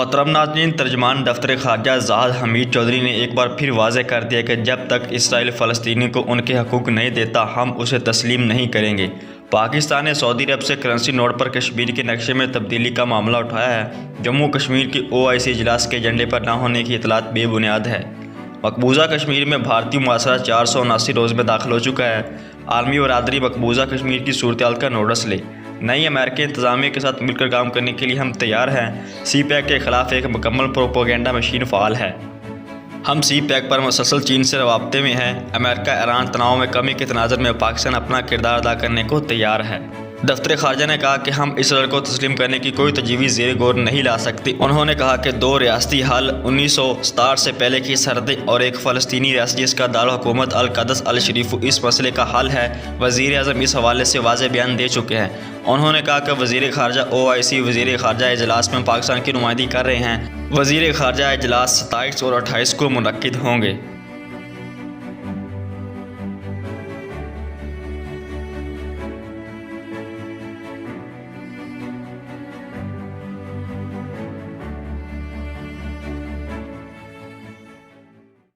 मोहतरम नाज़रीन, तर्जमान दफ्तर ख़ारजा ज़ाहिद हमीद चौधरी ने एक बार फिर वाज़ेह कर दिया कि जब तक इसराइल फ़लस्तीनी को उनके हकूक़ नहीं देता हम उसे तस्लीम नहीं करेंगे। पाकिस्तान ने सऊदी अरब से करेंसी नोट पर कश्मीर के नक्शे में तब्दीली का मामला उठाया है। जम्मू कश्मीर की OIC इजलास के एजेंडे पर न होने की इतलात बेबुनियाद है। मकबूजा कश्मीर में भारतीय मुआसरा 479 रोज़ में दाखिल हो चुका है। आलमी बरादरी मकबूजा कश्मीर की सूरत का नोटिस ले। नई अमेरिकी इंतज़ामिया के साथ मिलकर काम करने के लिए हम तैयार हैं। CPEC के ख़िलाफ़ एक मुकम्मल प्रोपोगेंडा मशीन फ़ाल है। हम CPEC पर मुसलसल चीन से रवाबते में हैं। अमेरिका ईरान तनाव में कमी के तनाज़ुर में पाकिस्तान अपना किरदार अदा करने को तैयार है। दफ्तर ख़ारजा ने कहा कि हम इसराइल को तस्लीम करने की कोई तजवीज़ ज़ेर गौर नहीं ला सकती। उन्होंने कहा कि 2 रियासती हल 1967 से पहले की सरहदें और एक फ़लस्तीनी रियासत जिसका दारुल हुकूमत अल-क़ुद्स अल-शरीफ इस मसले का हल है। वज़ीर आज़म इस हवाले से वाज़ेह बयान दे चुके हैं। उन्होंने कहा कि वज़ीर ख़ारजा OIC वज़ीर ख़ारजा इजलास में पाकिस्तान की नुमाइंदगी कर रहे हैं। वज़ीर ख़ारजा इजलास 27 और 28 को मुनक्किद होंगे।